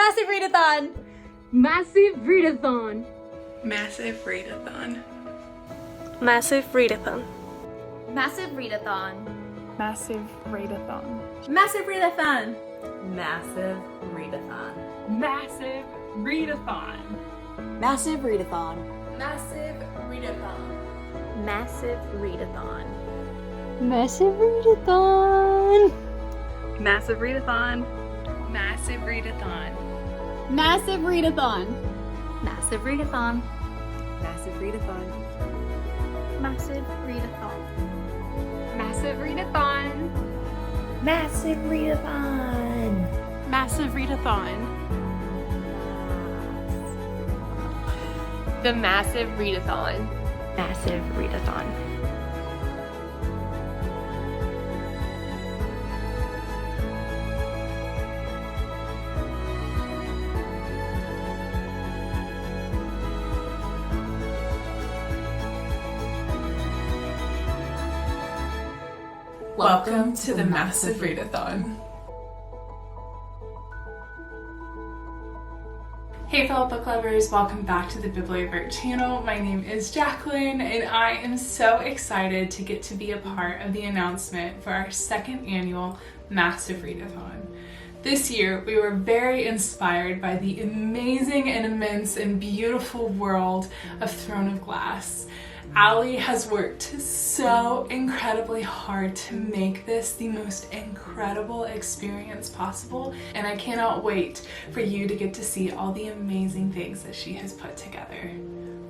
Maassive Readathon! Maassive Readathon! Maassive Readathon. Maassive Readathon. Maassive Readathon. Maassive Readathon. Maassive Readathon! Maassive Readathon. Maassive Readathon. Maassive Readathon. Maassive Readathon. Maassive Readathon. Maassive Readathon! Maassive Readathon. Maassive Readathon. Maassive Readathon! Maassive Readathon. Maassive Readathon. Maassive Readathon. Maassive Readathon! Maassive Readathon. Maassive Readathon. The Maassive Readathon. Maassive Readathon. Welcome to the Maassive Readathon. Hey fellow book lovers, welcome back to the Bibliovert channel. My name is Jacqueline and I am so excited to get to be a part of the announcement for our second annual Maassive Readathon. This year we were very inspired by the amazing and immense and beautiful world of Throne of Glass. Allie has worked so incredibly hard to make this the most incredible experience possible, and I cannot wait for you to get to see all the amazing things that she has put together.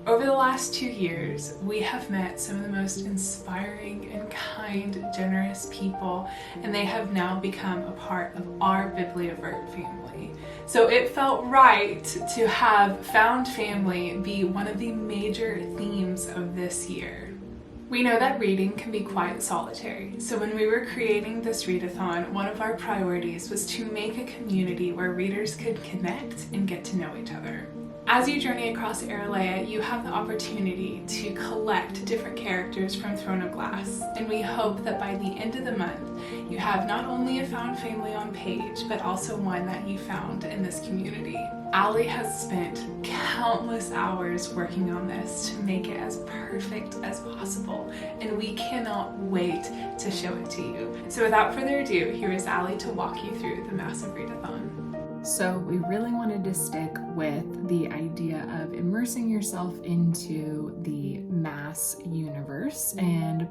Over the last 2 years, we have met some of the most inspiring and kind, generous people, and they have now become a part of our Bibliovert family. So it felt right to have found family be one of the major themes of this year. We know that reading can be quite solitary, so when we were creating this readathon, one of our priorities was to make a community where readers could connect and get to know each other. As you journey across Aralea, you have the opportunity to collect different characters from Throne of Glass, and we hope that by the end of the month, you have not only a found family on page, but also one that you found in this community. Allie has spent countless hours working on this to make it as perfect as possible, and we cannot wait to show it to you. So without further ado, here is Allie to walk you through the Maassive Readathon. So we really wanted to stick with the idea of immersing yourself into the Mass universe and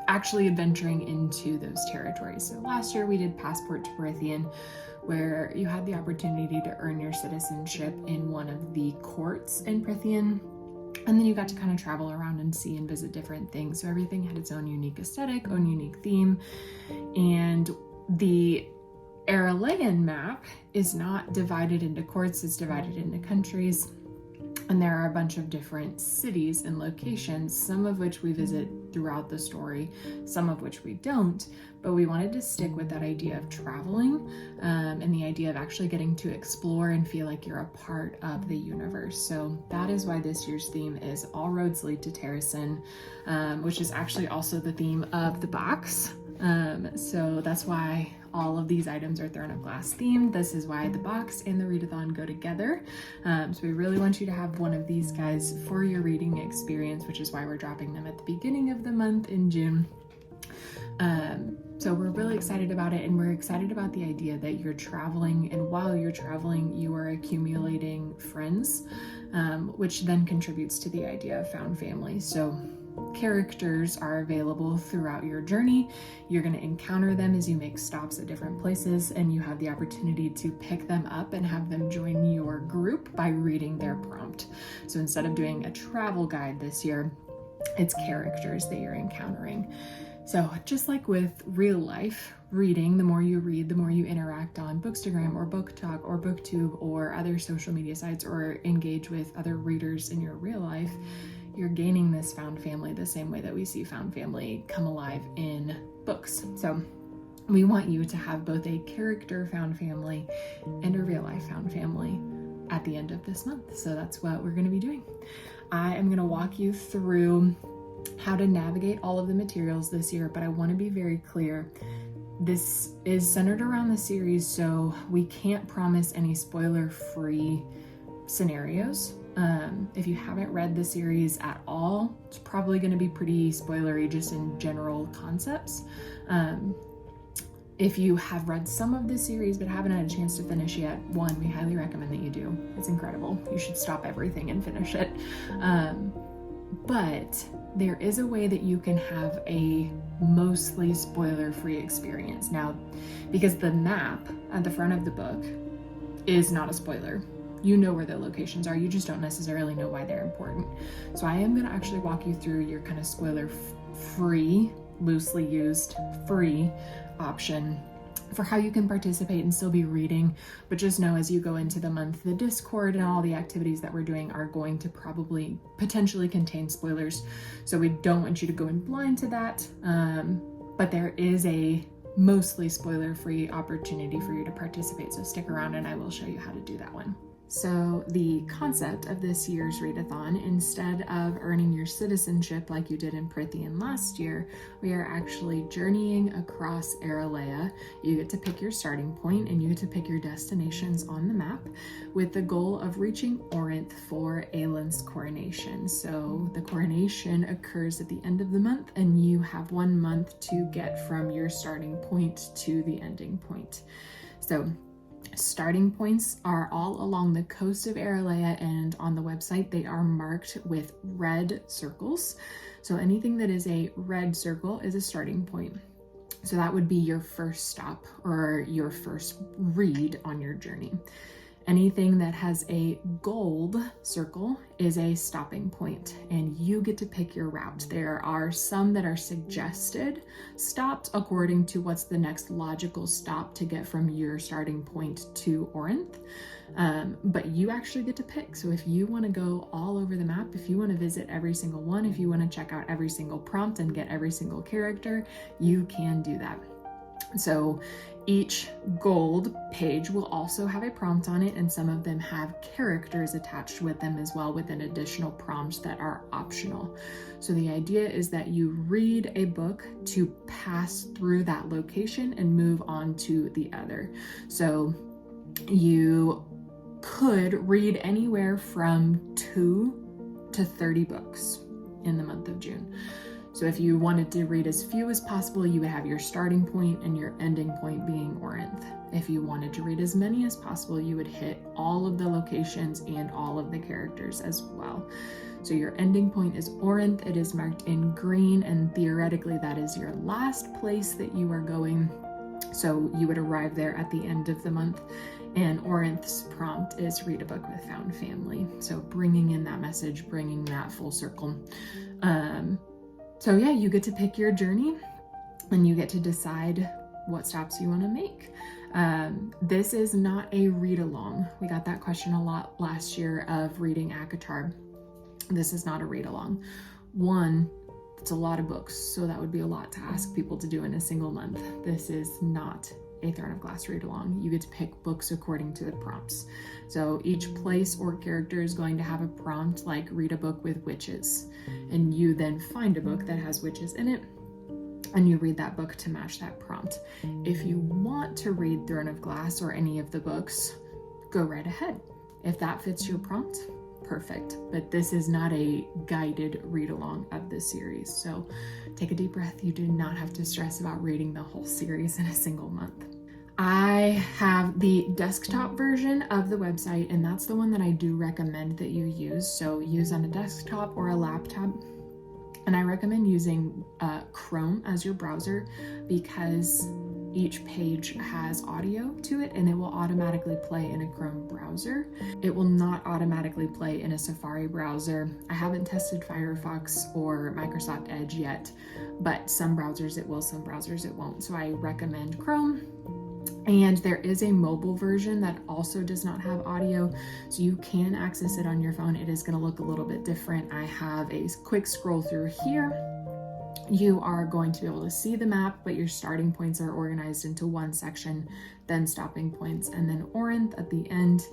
actually adventuring into those territories. So last year we did Passport to Prythian, where you had the opportunity to earn your citizenship in one of the courts in Prythian. And then you got to kind of travel around and see and visit different things. So everything had its own unique aesthetic, own unique theme. And the Aralean map is not divided into courts, it's divided into countries. And there are a bunch of different cities and locations, some of which we visit throughout the story, some of which we don't, but we wanted to stick with that idea of traveling and the idea of actually getting to explore and feel like you're a part of the universe. So that is why this year's theme is All Roads Lead to Terrasen, which is actually also the theme of the box. So that's why all of these items are Throne of Glass themed. This is why the box and the readathon go together. So we really want you to have one of these guys for your reading experience, which is why we're dropping them at the beginning of the month in June. So we're really excited about it, and we're excited about the idea that you're traveling, and while you're traveling, you are accumulating friends, which then contributes to the idea of found family. So characters are available throughout your journey. You're going to encounter them as you make stops at different places, and you have the opportunity to pick them up and have them join your group by reading their prompt. So instead of doing a travel guide this year, it's characters that you're encountering. So just like with real life reading, the more you read, the more you interact on Bookstagram or Book Talk or BookTube or other social media sites or engage with other readers in your real life, you're gaining this found family the same way that we see found family come alive in books. So we want you to have both a character found family and a real life found family at the end of this month. So that's what we're going to be doing. I am going to walk you through how to navigate all of the materials this year, but I want to be very clear. This is centered around the series, so we can't promise any spoiler-free scenarios. If you haven't read the series at all, it's probably going to be pretty spoilery just in general concepts. If you have read some of the series but haven't had a chance to finish yet, one, we highly recommend that you do. It's incredible. You should stop everything and finish it. But there is a way that you can have a mostly spoiler-free experience. Now, because the map at the front of the book is not a spoiler. You know where the locations are, you just don't necessarily know why they're important. So I am going to actually walk you through your kind of spoiler-free, loosely used, free option for how you can participate and still be reading. But just know as you go into the month, the Discord and all the activities that we're doing are going to probably potentially contain spoilers. So we don't want you to go in blind to that. But there is a mostly spoiler-free opportunity for you to participate. So stick around and I will show you how to do that one. So the concept of this year's Readathon, instead of earning your citizenship like you did in Prithian last year, we are actually journeying across Aralea. You get to pick your starting point and you get to pick your destinations on the map with the goal of reaching Orinth for Aelin's coronation. So the coronation occurs at the end of the month and you have 1 month to get from your starting point to the ending point. So starting points are all along the coast of Aralea, and on the website they are marked with red circles. So anything that is a red circle is a starting point. So that would be your first stop or your first read on your journey. Anything that has a gold circle is a stopping point, and you get to pick your route. There are some that are suggested stops according to what's the next logical stop to get from your starting point to Orinth, but you actually get to pick. So if you want to go all over the map, if you want to visit every single one, if you want to check out every single prompt and get every single character, you can do that. So each gold page will also have a prompt on it, and some of them have characters attached with them as well, with an additional prompts that are optional. So the idea is that you read a book to pass through that location and move on to the other. So you could read anywhere from 2 to 30 books in the month of June. So if you wanted to read as few as possible, you would have your starting point and your ending point being Orinth. If you wanted to read as many as possible, you would hit all of the locations and all of the characters as well. So your ending point is Orinth. It is marked in green, and theoretically that is your last place that you are going. So you would arrive there at the end of the month. And Orinth's prompt is read a book with found family. So bringing in that message, bringing that full circle. So yeah, you get to pick your journey and you get to decide what stops you want to make. This is not a read along. We got that question a lot last year of reading ACOTAR. This is not a read along. One, it's a lot of books, so that would be a lot to ask people to do in a single month. This is not a Throne of Glass read along. You get to pick books according to the prompts. So each place or character is going to have a prompt like read a book with witches, and you then find a book that has witches in it and you read that book to match that prompt. If you want to read Throne of Glass or any of the books, go right ahead. If that fits your prompt, perfect. But this is not a guided read along of this series. So take a deep breath. You do not have to stress about reading the whole series in a single month. I have the desktop version of the website, and that's the one that I do recommend that you use. So use on a desktop or a laptop. And I recommend using Chrome as your browser because each page has audio to it and it will automatically play in a Chrome browser. It will not automatically play in a Safari browser. I haven't tested Firefox or Microsoft Edge yet, but some browsers it will, some browsers it won't. So I recommend Chrome. And there is a mobile version that also does not have audio, so you can access it on your phone. It is going to look a little bit different. I have a quick scroll through here. You are going to be able to see the map, but your starting points are organized into one section, then stopping points, and then Orinth at the end.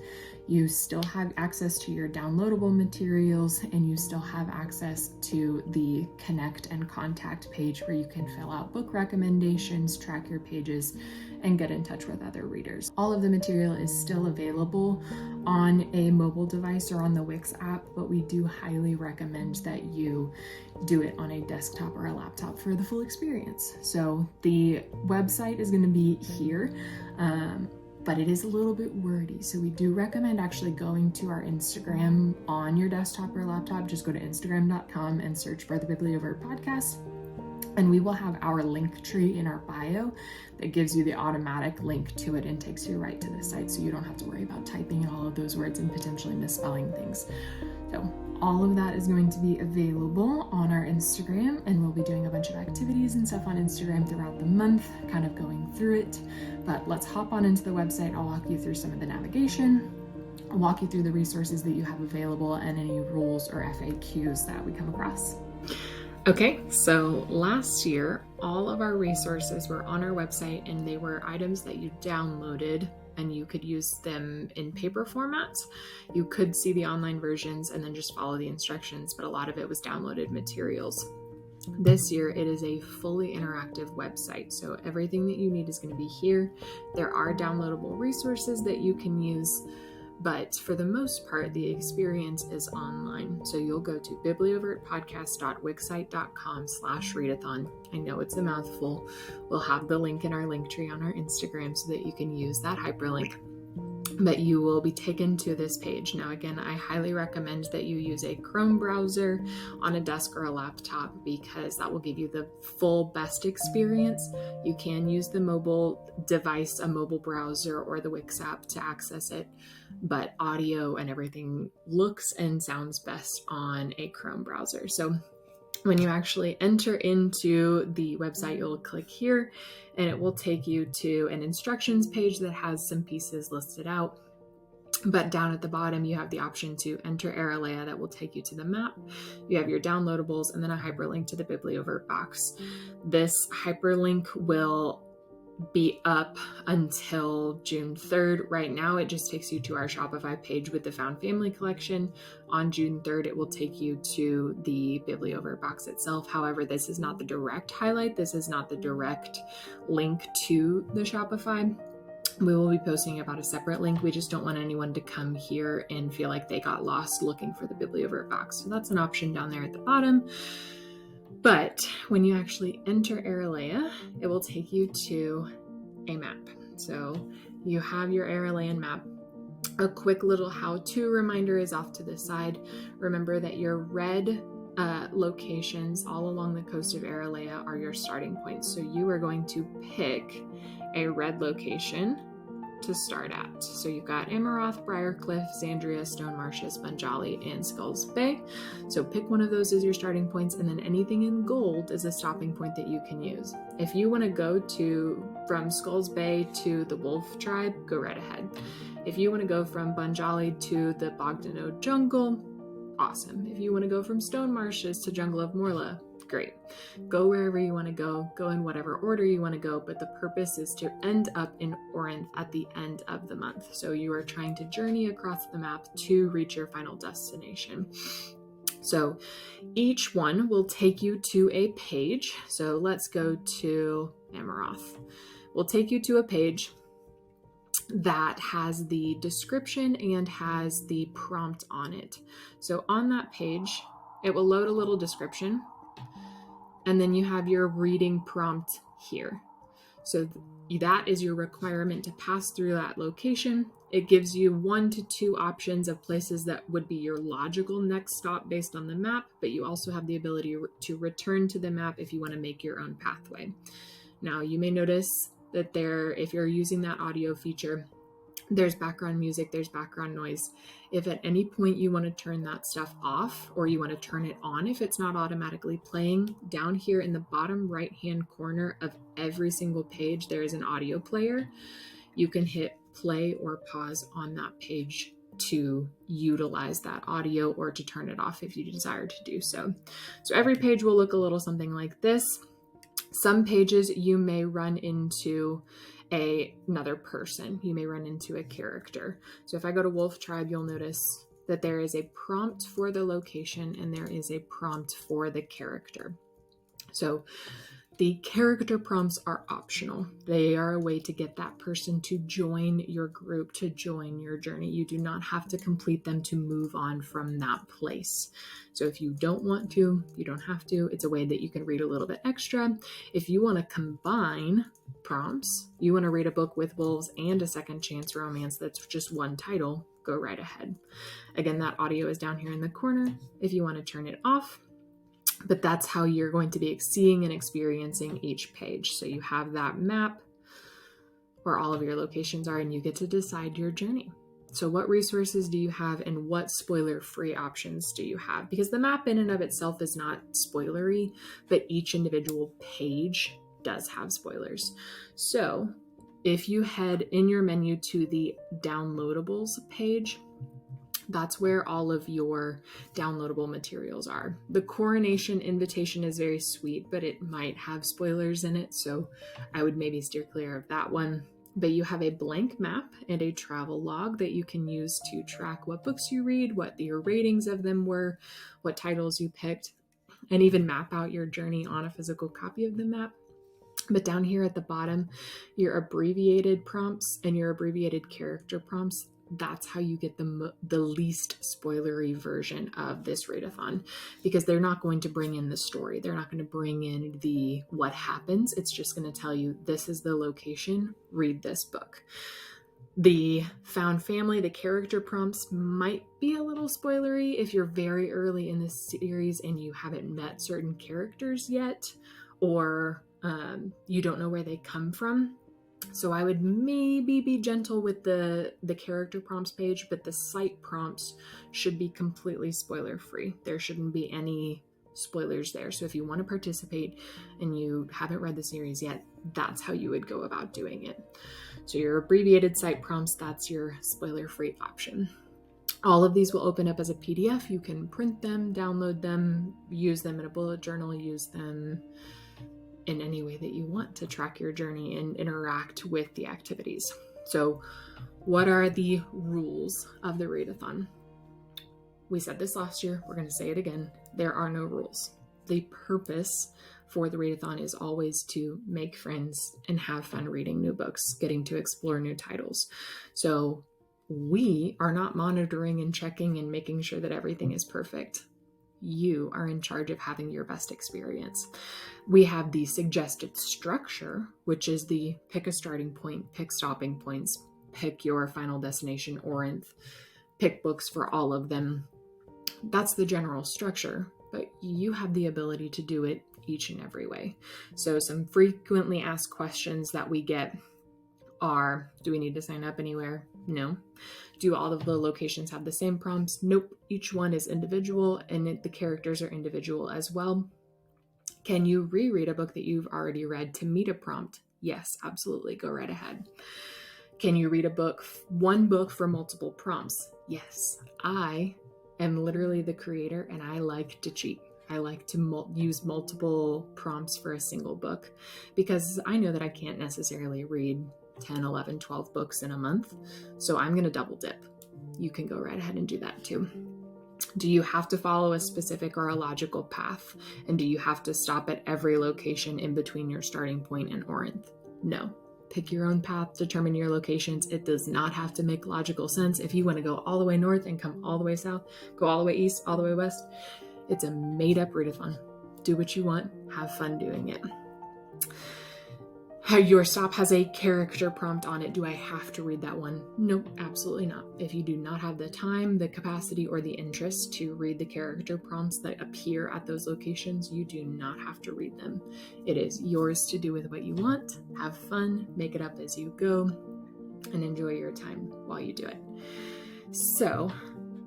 You still have access to your downloadable materials, and you still have access to the connect and contact page where you can fill out book recommendations, track your pages, and get in touch with other readers. All of the material is still available on a mobile device or on the Wix app, but we do highly recommend that you do it on a desktop or a laptop for the full experience. So the website is going to be here, but it is a little bit wordy. So we do recommend actually going to our Instagram on your desktop or laptop. Just go to instagram.com and search for the Bibliovertpodcast. And we will have our link tree in our bio that gives you the automatic link to it and takes you right to the site, so you don't have to worry about typing in all of those words and potentially misspelling things. So all of that is going to be available on our Instagram, and we'll be doing a bunch of activities and stuff on Instagram throughout the month, kind of going through it. But let's hop on into the website. I'll walk you through some of the navigation. I'll walk you through the resources that you have available and any rules or FAQs that we come across. Okay, so last year, all of our resources were on our website, and they were items that you downloaded, and you could use them in paper formats. You could see the online versions and then just follow the instructions, but a lot of it was downloaded materials. This year, it is a fully interactive website, so everything that you need is going to be here. There are downloadable resources that you can use, but for the most part, the experience is online. So you'll go to bibliovertpodcast.wixsite.com/readathon. I know it's a mouthful. We'll have the link in our link tree on our Instagram so that you can use that hyperlink. But you will be taken to this page. Now, again, I highly recommend that you use a Chrome browser on a desk or a laptop, because that will give you the full best experience. You can use the mobile device, a mobile browser, or the Wix app to access it, but audio and everything looks and sounds best on a Chrome browser. So when you actually enter into the website, you'll click here and it will take you to an instructions page that has some pieces listed out. But down at the bottom, you have the option to enter Aralea that will take you to the map. You have your downloadables and then a hyperlink to the Bibliovert box. This hyperlink will be up until June 3rd. Right now, it just takes you to our Shopify page with the Found Family collection. On June 3rd, it will take you to the Bibliovert box itself. However, this is not the direct highlight. This is not the direct link to the Shopify. We will be posting about a separate link. We just don't want anyone to come here and feel like they got lost looking for the Bibliovert box. So that's an option down there at the bottom. But when you actually enter Aralea, it will take you to a map. So you have your Aralean map. A quick little how-to reminder is off to the side. Remember that your red locations all along the coast of Aralea are your starting points. So you are going to pick a red location to start at. So you've got Amaroth, Briarcliff, Zandria, Stone Marshes, Bunjali, and Skulls Bay. So pick one of those as your starting points, and then anything in gold is a stopping point that you can use. If you want to go from Skulls Bay to the Wolf Tribe, go right ahead. If you want to go from Bunjali to the Bogdano Jungle, awesome. If you want to go from Stone Marshes to Jungle of Morla, great. Go wherever you want to go in whatever order you want to go, but the purpose is to end up in Orinth at the end of the month. So you are trying to journey across the map to reach your final destination. So each one will take you to a page. So let's go to Amaroth. We'll take you to a page that has the description and has the prompt on it. So on that page, it will load a little description, and then you have your reading prompt here. So that is your requirement to pass through that location. It gives you 1 to 2 options of places that would be your logical next stop based on the map, but you also have the ability to return to the map if you want to make your own pathway. Now, you may notice that if you're using that audio feature, there's background music, there's background noise. If at any point you want to turn that stuff off, or you want to turn it on if it's not automatically playing, down here in the bottom right hand corner of every single page, there is an audio player. You can hit play or pause on that page to utilize that audio or to turn it off if you desire to do so. So every page will look a little something like this. Some pages you may run into another person. You may run into a character. So if I go to Wolf Tribe, you'll notice that there is a prompt for the location and there is a prompt for the character. So the character prompts are optional. They are a way to get that person to join your group, to join your journey. You do not have to complete them to move on from that place. So if you don't want to, you don't have to. It's a way that you can read a little bit extra. If you want to combine prompts, you want to read a book with wolves and a second chance romance that's just one title, go right ahead. Again, that audio is down here in the corner if you want to turn it off. But that's how you're going to be seeing and experiencing each page. So you have that map where all of your locations are and you get to decide your journey. So what resources do you have and what spoiler-free options do you have? Because the map in and of itself is not spoilery, but each individual page does have spoilers. So if you head in your menu to the downloadables page, that's where all of your downloadable materials are. The coronation invitation is very sweet, but it might have spoilers in it, so I would maybe steer clear of that one. But you have a blank map and a travel log that you can use to track what books you read, what your ratings of them were, what titles you picked, and even map out your journey on a physical copy of the map. But down here at the bottom, your abbreviated prompts and your abbreviated character prompts, that's how you get the least spoilery version of this readathon, because they're not going to bring in the story. They're not going to bring in the what happens. It's just going to tell you this is the location, read this book. The found family, the character prompts might be a little spoilery if you're very early in this series and you haven't met certain characters yet, or you don't know where they come from. So I would maybe be gentle with the character prompts page, but the site prompts should be completely spoiler free. There shouldn't be any spoilers there. So if you want to participate and you haven't read the series yet, that's how you would go about doing it. So your abbreviated site prompts, that's your spoiler free option. All of these will open up as a PDF. You can print them, download them, use them in a bullet journal, use them in any way that you want to track your journey and interact with the activities. So what are the rules of the readathon? We said this last year, we're going to say it again. There are no rules. The purpose for the readathon is always to make friends and have fun reading new books, getting to explore new titles. So we are not monitoring and checking and making sure that everything is perfect. You are in charge of having your best experience. We have the suggested structure, which is the pick a starting point, pick stopping points, pick your final destination, Orinth, pick books for all of them. That's the general structure, but you have the ability to do it each and every way. So some frequently asked questions that we get are, do we need to sign up anywhere? No. Do all of the locations have the same prompts? Nope. Each one is individual and the characters are individual as well. Can you reread a book that you've already read to meet a prompt? Yes, absolutely. Go right ahead. Can you read a book, one book for multiple prompts? Yes. I am literally the creator and I like to cheat. I like to use multiple prompts for a single book because I know that I can't necessarily read 10, 11, 12 books in a month. So I'm going to double dip. You can go right ahead and do that too. Do you have to follow a specific or a logical path? And do you have to stop at every location in between your starting point and Orinth? No. Pick your own path, determine your locations. It does not have to make logical sense. If you want to go all the way north and come all the way south, go all the way east, all the way west, it's a made-up readathon. Do what you want. Have fun doing it. Your stop has a character prompt on it. Do I have to read that one? Nope, absolutely not. If you do not have the time, the capacity, or the interest to read the character prompts that appear at those locations, you do not have to read them. It is yours to do with what you want. Have fun, make it up as you go, and enjoy your time while you do it. So,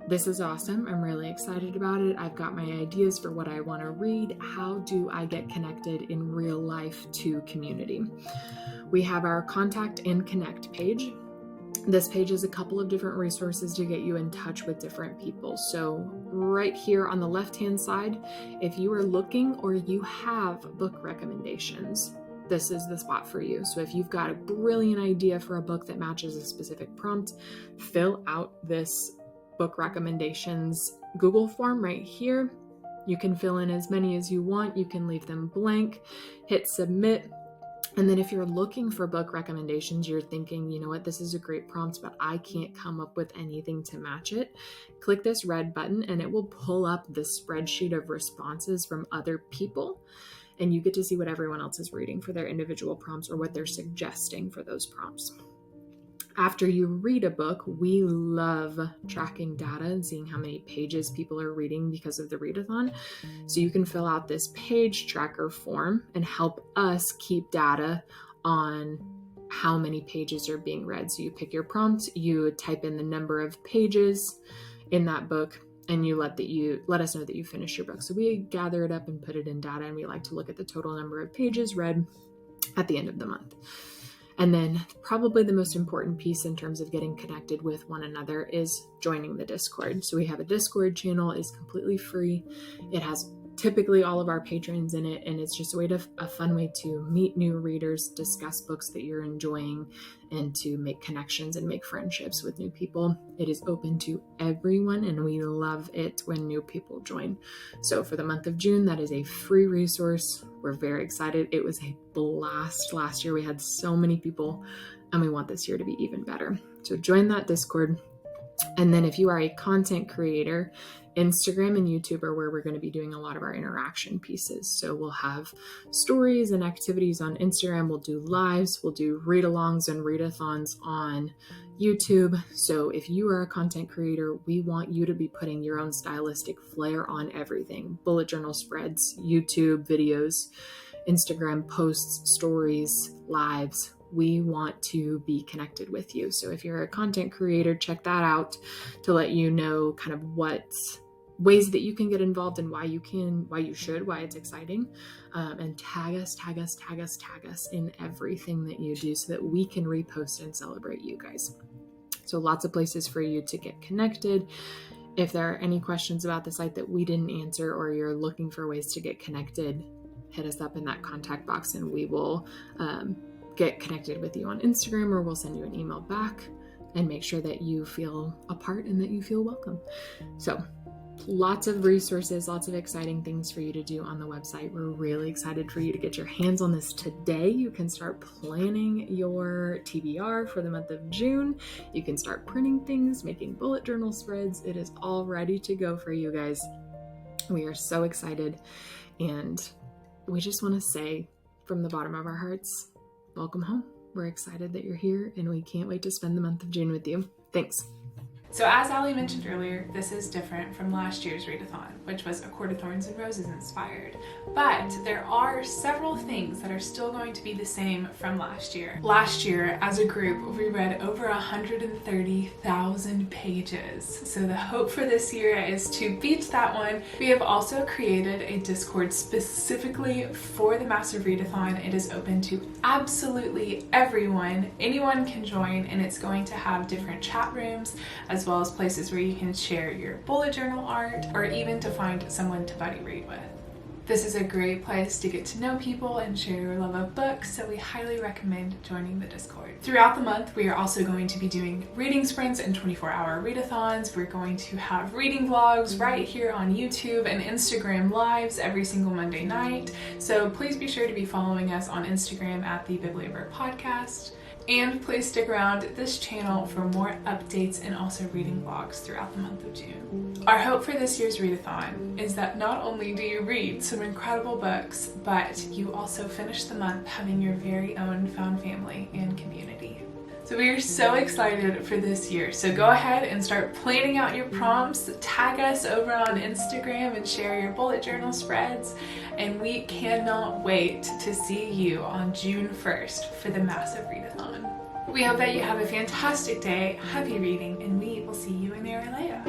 this is awesome. I'm really excited about it. I've got my ideas for what I want to read. How do I get connected in real life to community? We have our contact and connect page. This page is a couple of different resources to get you in touch with different people. So right here on the left-hand side, if you are looking or you have book recommendations, this is the spot for you. So if you've got a brilliant idea for a book that matches a specific prompt, fill out this book recommendations Google form right here. You can fill in as many as you want. You can leave them blank, hit submit. And then if you're looking for book recommendations, you're thinking, you know what, this is a great prompt, but I can't come up with anything to match it. Click this red button and it will pull up the spreadsheet of responses from other people. And you get to see what everyone else is reading for their individual prompts or what they're suggesting for those prompts. After you read a book, we love tracking data and seeing how many pages people are reading because of the Readathon. So you can fill out this page tracker form and help us keep data on how many pages are being read. So you pick your prompt, you type in the number of pages in that book, and you let us know that you finished your book. So we gather it up and put it in data, and we like to look at the total number of pages read at the end of the month. And then probably the most important piece in terms of getting connected with one another is joining the Discord. So we have a Discord channel, it's completely free. It has typically all of our patrons in it, and it's just a fun way to meet new readers, discuss books that you're enjoying, and to make connections and make friendships with new people. It is open to everyone, and we love it when new people join. So for the month of June, that is a free resource. We're very excited. It was a blast last year. We had so many people, and we want this year to be even better. So join that Discord. And then if you are a content creator, Instagram and YouTube are where we're going to be doing a lot of our interaction pieces. So we'll have stories and activities on Instagram. We'll do lives. We'll do read-alongs and readathons on YouTube. So if you are a content creator, we want you to be putting your own stylistic flair on everything. Bullet journal spreads, YouTube videos, Instagram posts, stories, lives. We want to be connected with you. So if you're a content creator, check that out to let you know kind of what ways that you can get involved and why you should, why it's exciting. And tag us in everything that you do so that we can repost and celebrate you guys. So lots of places for you to get connected. If there are any questions about the site that we didn't answer, or you're looking for ways to get connected, hit us up in that contact box and we will get connected with you on Instagram, or we'll send you an email back and make sure that you feel a part and that you feel welcome. So lots of resources, lots of exciting things for you to do on the website. We're really excited for you to get your hands on this today. You can start planning your TBR for the month of June. You can start printing things, making bullet journal spreads. It is all ready to go for you guys. We are so excited, and we just want to say from the bottom of our hearts, welcome home. We're excited that you're here, and we can't wait to spend the month of June with you. Thanks. So as Allie mentioned earlier, this is different from last year's Readathon, which was A Court of Thorns and Roses inspired. But there are several things that are still going to be the same from last year. Last year, as a group, we read over 130,000 pages. So the hope for this year is to beat that one. We have also created a Discord specifically for the Maassive Readathon. It is open to absolutely everyone. Anyone can join, and it's going to have different chat rooms, as well as places where you can share your bullet journal art, or even to find someone to buddy read with. This is a great place to get to know people and share your love of books, so we highly recommend joining the Discord. Throughout the month, we are also going to be doing reading sprints and 24-hour readathons. We're going to have reading vlogs right here on YouTube and Instagram lives every single Monday night. So please be sure to be following us on Instagram at the Bibliovertpodcast. And please stick around this channel for more updates and also reading vlogs throughout the month of June. Our hope for this year's Readathon is that not only do you read some incredible books, but you also finish the month having your very own found family and community. So we are so excited for this year. So go ahead and start planning out your prompts, tag us over on Instagram and share your bullet journal spreads. And we cannot wait to see you on June 1st for the Maassive Readathon. We hope that you have a fantastic day, happy reading, and we will see you in the area.